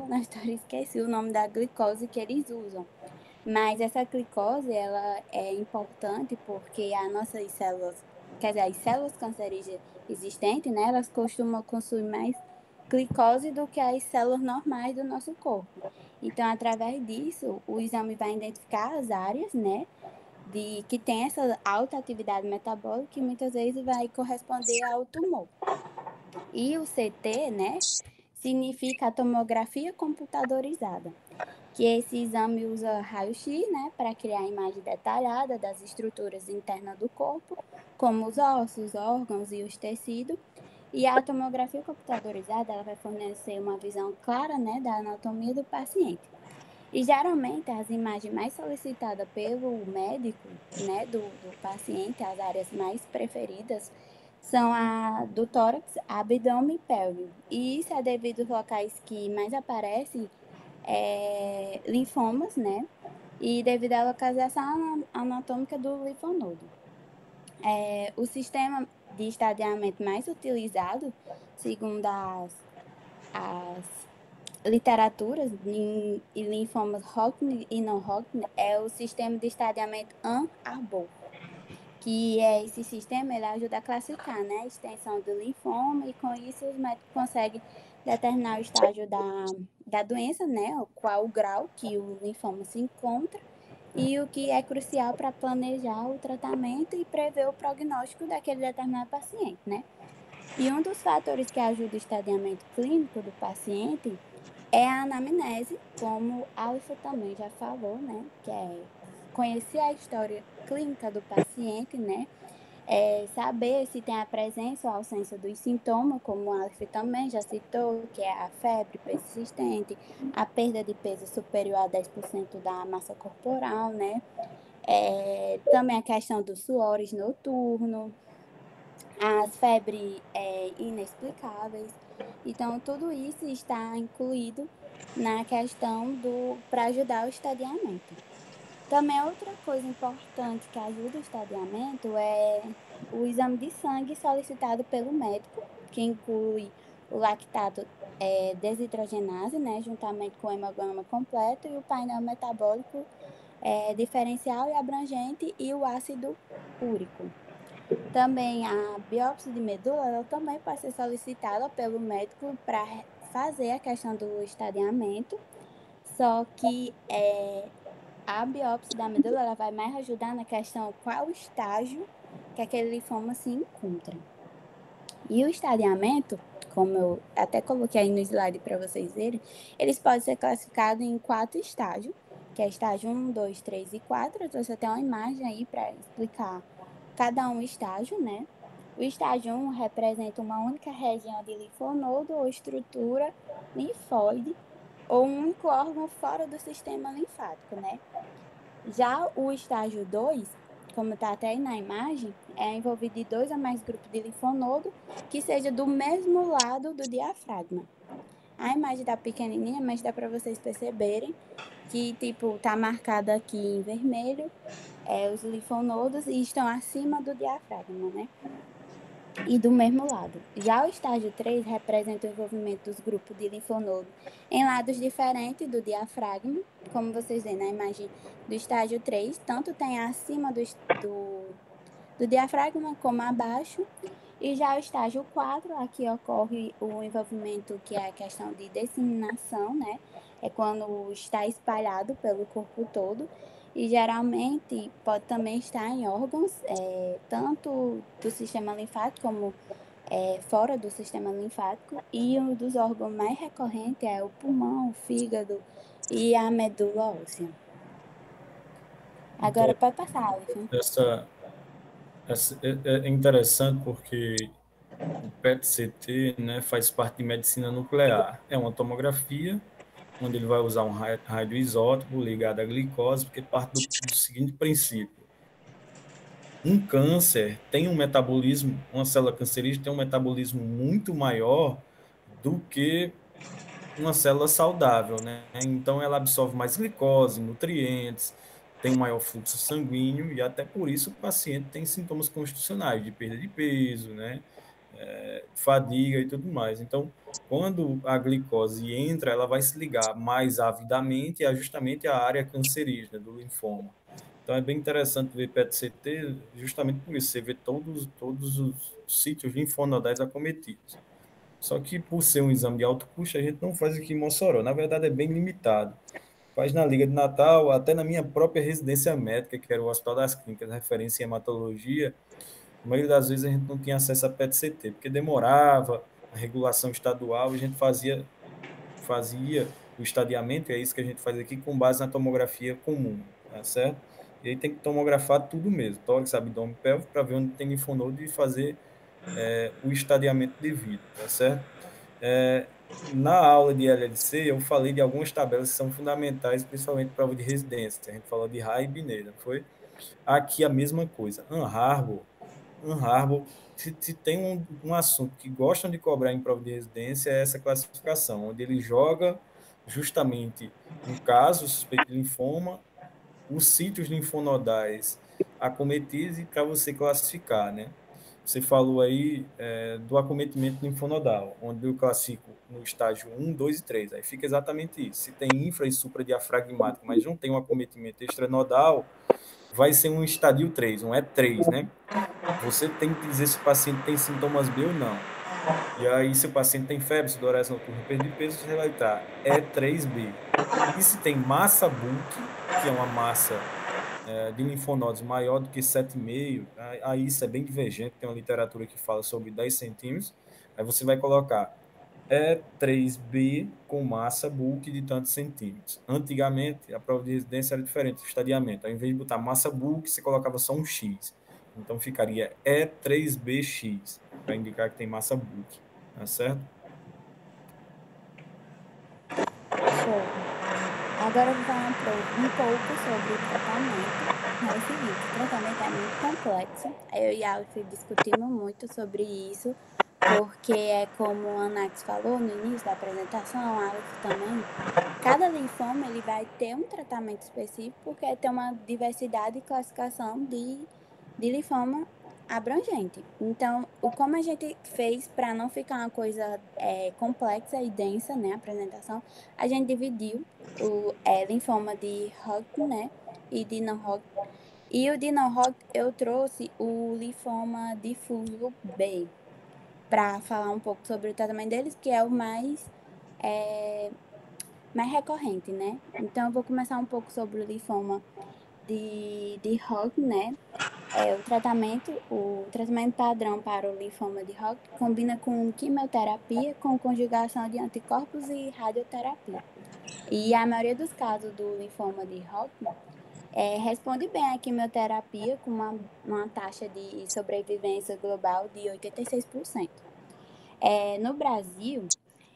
na história, esqueci o nome da glicose que eles usam. Mas essa glicose, ela é importante porque as nossas células, quer dizer, as células cancerígenas existentes, né, elas costumam consumir mais glicose do que as células normais do nosso corpo. Então, através disso, o exame vai identificar as áreas, né, que tem essa alta atividade metabólica e muitas vezes vai corresponder ao tumor. E o CT, né, significa a tomografia computadorizada, que esse exame usa raio-x, né, para criar a imagem detalhada das estruturas internas do corpo, como os ossos, órgãos e os tecidos. E a tomografia computadorizada ela vai fornecer uma visão clara, né, da anatomia do paciente. E geralmente as imagens mais solicitadas pelo médico, né, do paciente, as áreas mais preferidas, são a do tórax, abdômen e pelve. E isso é devido aos locais que mais aparecem linfomas, né? E devido à localização anatômica do linfonodo. O sistema de estadiamento mais utilizado, segundo as literaturas em linfomas Hodgkin e não Hodgkin, é o sistema de estadiamento Ann-Arbor, que esse sistema ele ajuda a classificar, né, a extensão do linfoma e com isso os médicos conseguem determinar o estágio da doença, né, qual o grau que o linfoma se encontra e o que é crucial para planejar o tratamento e prever o prognóstico daquele determinado paciente, né. E um dos fatores que ajuda o estadiamento clínico do paciente é a anamnese, como a Alfa também já falou, né, que é conhecer a história clínica do paciente, né, saber se tem a presença ou ausência dos sintomas, como a Alfa também já citou, que é a febre persistente, a perda de peso superior a 10% da massa corporal, né, também a questão dos suores noturnos, as febres inexplicáveis. Então, tudo isso está incluído na questão para ajudar o estadiamento. Também outra coisa importante que ajuda o estadiamento é o exame de sangue solicitado pelo médico, que inclui o lactato desidrogenase, né, juntamente com o hemograma completo e o painel metabólico diferencial e abrangente e o ácido úrico. Também a biópsia de medula, ela também pode ser solicitada pelo médico para fazer a questão do estadiamento, só que a biópsia da medula ela vai mais ajudar na questão qual estágio que aquele linfoma se encontra. E o estadiamento, como eu até coloquei aí no slide para vocês verem, eles podem ser classificados em 4 estágios, que é estágio 1, 2, 3 e 4. Eu trouxe até uma imagem aí para explicar cada um estágio, né? O estágio 1 representa uma única região de linfonodo ou estrutura linfóide, ou um único órgão fora do sistema linfático, né? Já o estágio 2, como está até aí na imagem, é envolvido de 2 ou mais grupos de linfonodo que seja do mesmo lado do diafragma. A imagem está pequenininha, mas dá para vocês perceberem que, tipo, tá marcado aqui em vermelho os linfonodos e estão acima do diafragma, né? E do mesmo lado. Já o estágio 3 representa o envolvimento dos grupos de linfonodo em lados diferentes do diafragma, como vocês veem na imagem do estágio 3, tanto tem acima do diafragma como abaixo. E já o estágio 4, aqui ocorre o envolvimento que é a questão de disseminação, né? É quando está espalhado pelo corpo todo. E geralmente pode também estar em órgãos, tanto do sistema linfático como fora do sistema linfático. E um dos órgãos mais recorrentes é o pulmão, o fígado e a medula óssea. Agora pode passar, Alisson. É interessante porque o PET-CT, né, faz parte de medicina nuclear. É uma tomografia, onde ele vai usar um radioisótopo ligado à glicose, porque parte do seguinte princípio. Um câncer tem um metabolismo, uma célula cancerígena tem um metabolismo muito maior do que uma célula saudável, né? Então, ela absorve mais glicose, nutrientes, tem um maior fluxo sanguíneo e até por isso o paciente tem sintomas constitucionais de perda de peso, né? Fadiga e tudo mais. Então, quando a glicose entra, ela vai se ligar mais avidamente a justamente a área cancerígena do linfoma. Então, é bem interessante ver PET-CT justamente por isso. Você vê todos os sítios linfonodais acometidos. Só que, por ser um exame de alto custo, a gente não faz aqui em Mossoró. Na verdade, é bem limitado. Faz na Liga de Natal, até na minha própria residência médica, que era o Hospital das Clínicas, referência em hematologia. A maioria das vezes a gente não tinha acesso a PET-CT, porque demorava, a regulação estadual, a gente fazia o estadiamento, e é isso que a gente faz aqui, com base na tomografia comum, tá certo? E aí tem que tomografar tudo mesmo, tórax, abdômen, pélvico, para ver onde tem linfonodo e fazer o estadiamento devido, tá certo? Na aula de LLC, eu falei de algumas tabelas que são fundamentais, principalmente para prova de residência. A gente falou de Rai e Binet, não foi? Aqui a mesma coisa. Ann Arbor, se tem um assunto que gostam de cobrar em prova de residência, é essa classificação, onde ele joga justamente um caso suspeito de linfoma, os sítios linfonodais acometidos e para você classificar, né? Você falou aí do acometimento linfonodal, onde eu classifico no estágio 1, 2 e 3. Aí fica exatamente isso. Se tem infra e supradiafragmático, mas não tem um acometimento extranodal, vai ser um estadio 3, um E3, né? Você tem que dizer se o paciente tem sintomas B ou não. E aí, se o paciente tem febre, sudorese noturna, perda de peso, você vai estar E3B. E se tem massa bulk, que é uma massa de linfonodos maior do que 7,5, aí isso é bem divergente, tem uma literatura que fala sobre 10 centímetros, aí você vai colocar E3B com massa bulk de tantos centímetros. Antigamente, a prova de residência era diferente, o estadiamento. Ao invés de botar massa bulk, você colocava só um X. Então, ficaria E3BX, para indicar que tem massa bulk. Tá certo? Show. Agora eu vou falar um pouco sobre o tratamento. É o seguinte, o tratamento é muito complexo. Eu e a Alf discutimos muito sobre isso, porque é como a Anax falou no início da apresentação, a Alf também. Cada linfoma ele vai ter um tratamento específico, porque tem uma diversidade e classificação de linfoma abrangente. Então, como a gente fez para não ficar uma coisa complexa e densa, né, a apresentação, a gente dividiu o linfoma de Hodgkin, né, e de não-Hodgkin. E o de não-Hodgkin eu trouxe o linfoma difuso B, para falar um pouco sobre o tratamento deles, que é o mais recorrente, né? Então, eu vou começar um pouco sobre o linfoma de Hodgkin, né? o tratamento padrão para o linfoma de Hodgkin combina com quimioterapia, com conjugação de anticorpos e radioterapia. E a maioria dos casos do linfoma de Hodgkin responde bem à quimioterapia com uma taxa de sobrevivência global de 86%. No Brasil,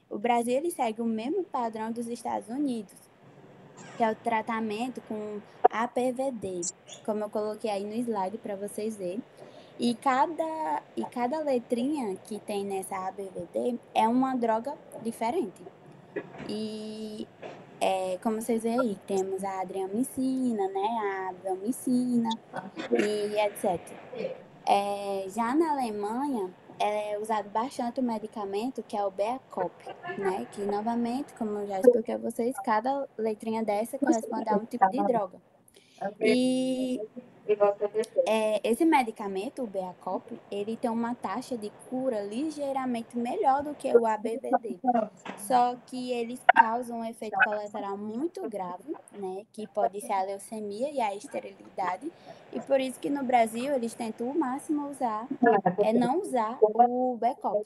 o Brasil ele segue o mesmo padrão dos Estados Unidos, que é o tratamento com APVD, como eu coloquei aí no slide para vocês verem. E cada letrinha que tem nessa ABVD é uma droga diferente. E como vocês veem aí, temos a adriamicina, né, a abamicina e etc. Já na Alemanha, é usado bastante o medicamento que é o Beacop, né, que novamente, como eu já expliquei a vocês, cada letrinha dessa corresponde a um tipo de droga. E esse medicamento, o Beacop, ele tem uma taxa de cura ligeiramente melhor do que o ABVD. Só que eles causam um efeito colateral muito grave, né? Que pode ser a leucemia e a esterilidade. E por isso que no Brasil eles tentam o máximo não usar o Beacop,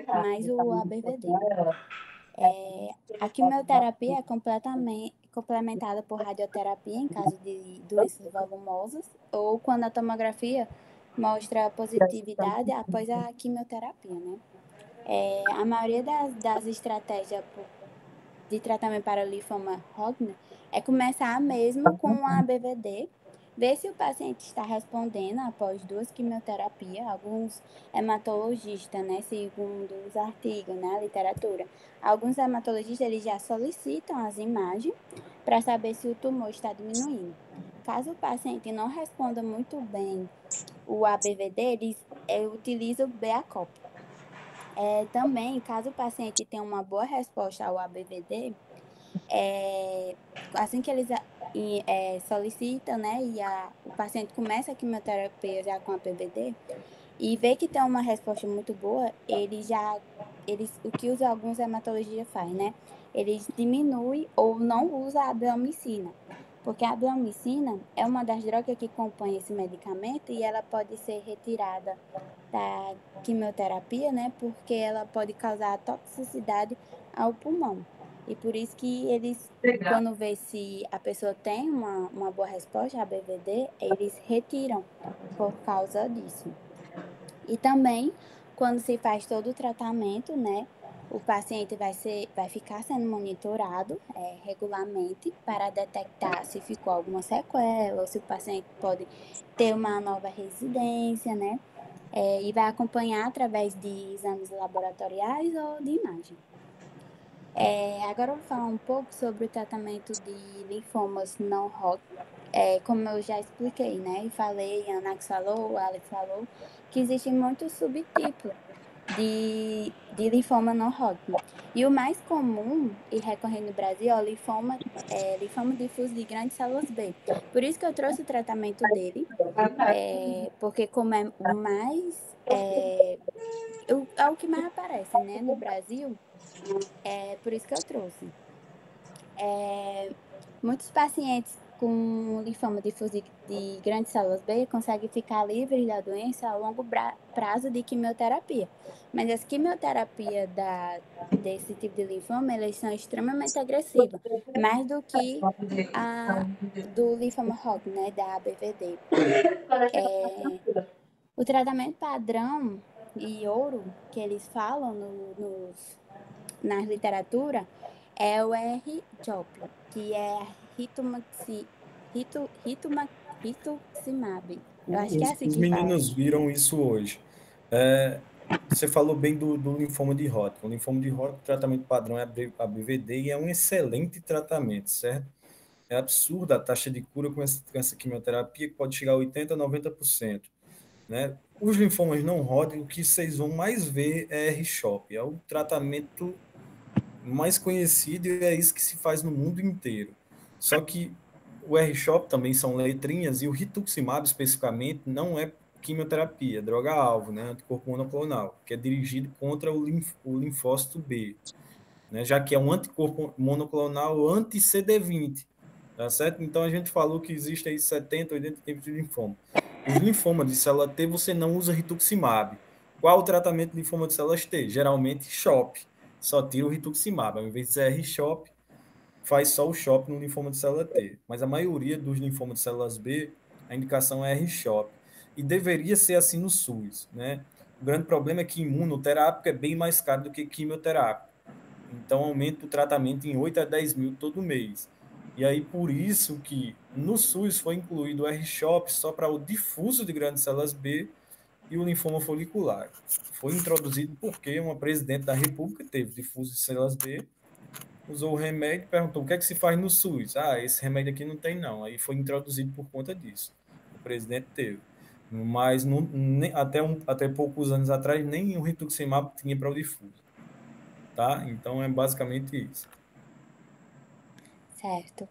mais o ABVD. A quimioterapia é complementada por radioterapia em caso de doenças volumosas ou quando a tomografia mostra positividade após a quimioterapia, né? A maioria das estratégias de tratamento para o linfoma Hodgkin é começar mesmo com a BVD, ver se o paciente está respondendo após 2 quimioterapias. Alguns hematologistas, né, segundo os artigos, né, a literatura, alguns hematologistas eles já solicitam as imagens para saber se o tumor está diminuindo. Caso o paciente não responda muito bem o ABVD, eles utilizam o Beacop. Também, caso o paciente tenha uma boa resposta ao ABVD, assim que eles solicitam, né, e o paciente começa a quimioterapia já com a ABVD, e vê que tem uma resposta muito boa, o que alguns hematologistas fazem, né? Eles diminuem ou não usam a abamicina, porque a abamicina é uma das drogas que compõe esse medicamento e ela pode ser retirada da quimioterapia, né? Porque ela pode causar toxicidade ao pulmão. E por isso que eles, quando vê se a pessoa tem uma boa resposta à BVD, eles retiram por causa disso. E também, quando se faz todo o tratamento, né, o paciente vai ficar sendo monitorado regularmente para detectar se ficou alguma sequela, ou se o paciente pode ter uma nova residência, né, e vai acompanhar através de exames laboratoriais ou de imagem. Agora eu vou falar um pouco sobre o tratamento de linfomas não Hodgkin. Como eu já expliquei, né, e falei, a Anax falou, o Alex falou, que existem muitos subtipos de linfoma não Hodgkin. E o mais comum e recorrente no Brasil é o linfoma difuso de grandes células B. Por isso que eu trouxe o tratamento dele, porque como é o mais... é o que mais aparece, né, no Brasil, por isso que eu trouxe. Muitos pacientes com linfoma difuso de grandes células B conseguem ficar livres da doença a longo prazo de quimioterapia. Mas as quimioterapias desse tipo de linfoma, eles são extremamente agressivas, mais do que a do linfoma Hodgkin, né, da ABVD. O tratamento padrão e ouro que eles falam na literatura é o R-CHOP, que é rituximab. Eu acho que é assim Os que fala. meninos viram isso hoje. Você falou bem do linfoma de Hodgkin. O linfoma de Hodgkin, o tratamento padrão é a BVD e é um excelente tratamento, certo? É absurda a taxa de cura com essa quimioterapia, que pode chegar a 80% a 90%. Né? Os linfomas não Hodgkin, o que vocês vão mais ver é R-CHOP. É o tratamento mais conhecido e é isso que se faz no mundo inteiro. Só que o R-CHOP também são letrinhas e o rituximab especificamente não é quimioterapia, é droga-alvo, né, anticorpo monoclonal, que é dirigido contra o linfócito B, né, já que é um anticorpo monoclonal anti-CD20, tá certo? Então a gente falou que existe aí 70, 80 tipos de linfoma. os linfomas de célula T, você não usa rituximab. Qual o tratamento de linfoma de células T? Geralmente, CHOP. Só tira o rituximab. Ao invés de ser R-CHOP, faz só o CHOP no linfoma de célula T. Mas a maioria dos linfomas de células B, a indicação é R-CHOP. E deveria ser assim no SUS, né? O grande problema é que imunoterápico é bem mais caro do que quimioterápico. Então, aumenta o tratamento em 8 a 10 mil todo mês. E aí, por isso que no SUS foi incluído o R-CHOP só para o difuso de grandes células B e o linfoma folicular. Foi introduzido porque uma presidente da República teve difuso de células B, usou o remédio, perguntou o que é que se faz no SUS. Ah, esse remédio aqui não tem não. Aí foi introduzido por conta disso. O presidente teve. Mas até poucos anos atrás, nem o rituximab tinha para o difuso. Tá? Então, é basicamente isso. Certo.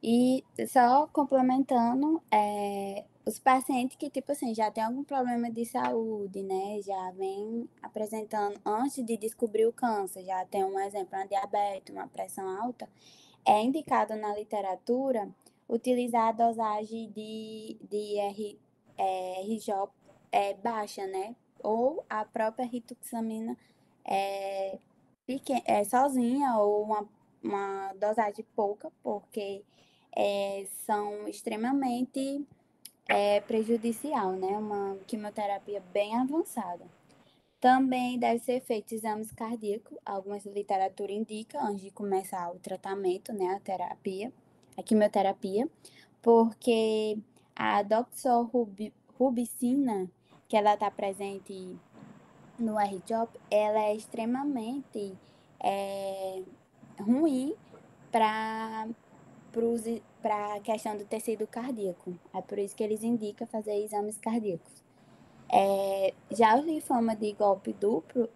E só complementando, os pacientes que, tipo assim, já tem algum problema de saúde, né? Já vem apresentando, antes de descobrir o câncer, já tem um exemplo, uma diabetes, uma pressão alta, é indicado na literatura utilizar a dosagem de RJ baixa, né? Ou a própria rituximina sozinha ou uma dosagem pouca, porque são extremamente prejudicial, né? Uma quimioterapia bem avançada. Também deve ser feito exames cardíacos, algumas literatura indica antes de começar o tratamento, né, a quimioterapia, porque a doxorubicina, que ela está presente no R-CHOP, ela é extremamente ruim para a questão do tecido cardíaco. É por isso que eles indicam fazer exames cardíacos. Já o linfoma de golpe duplo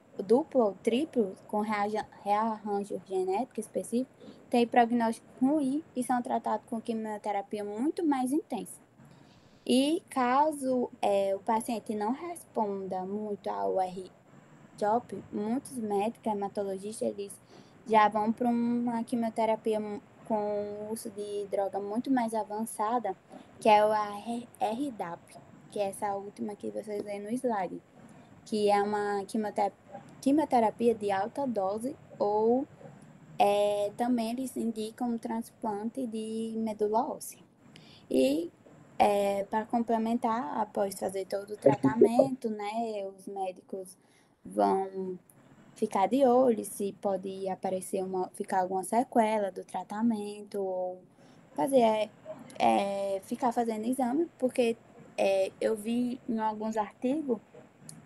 ou triplo, com rearranjo genético específico, tem prognóstico ruim e são tratados com quimioterapia muito mais intensa. E caso o paciente não responda muito ao R-CHOP, muitos médicos, hematologistas, eles já vão para uma quimioterapia com uso de droga muito mais avançada, que é a RDAP, que é essa última que vocês veem no slide, que é uma quimioterapia de alta dose, ou também eles indicam um transplante de medula óssea. E para complementar, após fazer todo o tratamento, né, os médicos vão ficar de olho se pode aparecer ficar alguma sequela do tratamento, ou ficar fazendo exame, porque eu vi em alguns artigos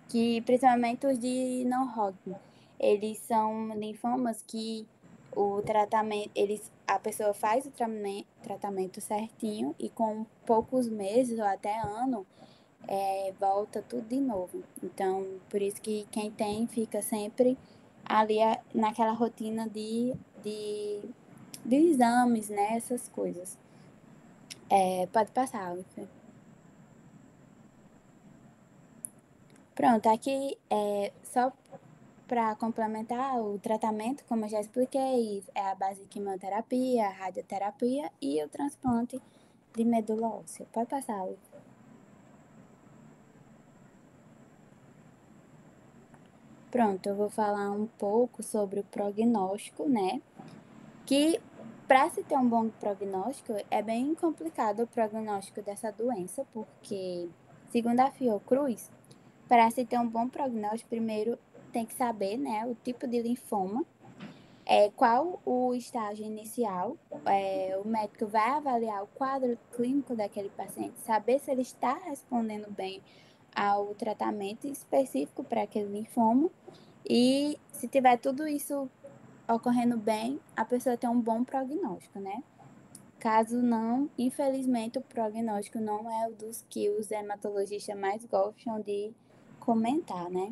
que, principalmente os de não-Hodgkin, eles são linfomas que o tratamento, a pessoa faz o tratamento certinho e com poucos meses ou até ano, volta tudo de novo. Então, por isso que quem tem fica sempre ali naquela rotina de exames, né? Essas coisas. Pode passar, Alice. Pronto, aqui só para complementar o tratamento, como eu já expliquei, é a base de quimioterapia, radioterapia e o transplante de medula óssea. Pode passar, Alice. Pronto, eu vou falar um pouco sobre o prognóstico, né? Que para se ter um bom prognóstico, é bem complicado o prognóstico dessa doença, porque, segundo a Fiocruz, para se ter um bom prognóstico, primeiro tem que saber, né, o tipo de linfoma, qual o estágio inicial, o médico vai avaliar o quadro clínico daquele paciente, saber se ele está respondendo bem ao tratamento específico para aquele linfoma, e se tiver tudo isso ocorrendo bem, a pessoa tem um bom prognóstico, né? Caso não, infelizmente o prognóstico não é o dos que os hematologistas mais gostam de comentar, né?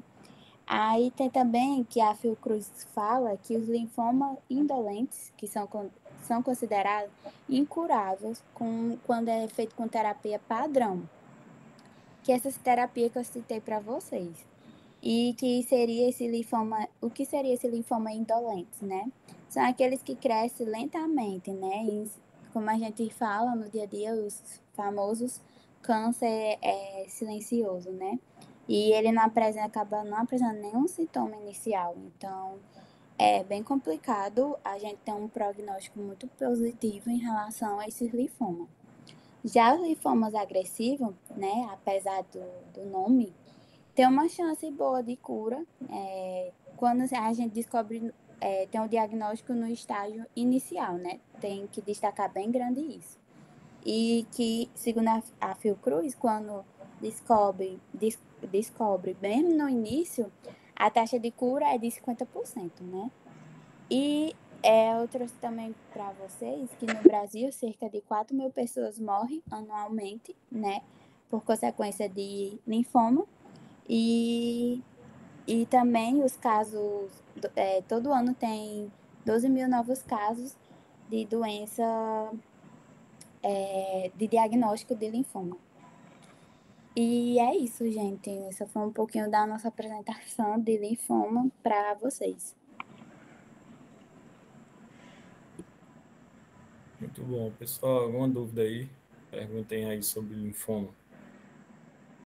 Aí tem também que a Fiocruz fala que os linfomas indolentes, que são considerados incuráveis quando é feito com terapia padrão, que essa terapia que eu citei para vocês. E que seria esse linfoma, o que seria esse linfoma indolente, né? São aqueles que crescem lentamente, né? Como a gente fala no dia a dia, os famosos câncer é silencioso, né? E ele não apresenta, acaba não apresentando nenhum sintoma inicial. Então, é bem complicado a gente ter um prognóstico muito positivo em relação a esses linfomas. Já os linfomas agressivos, né, apesar do nome, tem uma chance boa de cura quando a gente descobre, tem um diagnóstico no estágio inicial, né? Tem que destacar bem grande isso. E que, segundo a Fiocruz, quando descobre bem no início, a taxa de cura é de 50%, né? E eu trouxe também para vocês que no Brasil cerca de 4.000 pessoas morrem anualmente, né? Por consequência de linfoma. E também os casos, todo ano tem 12.000 novos casos de doença, de diagnóstico de linfoma. E é isso, gente. Essa foi um pouquinho da nossa apresentação de linfoma para vocês. Muito bom. Pessoal, alguma dúvida aí? Perguntem aí sobre linfoma.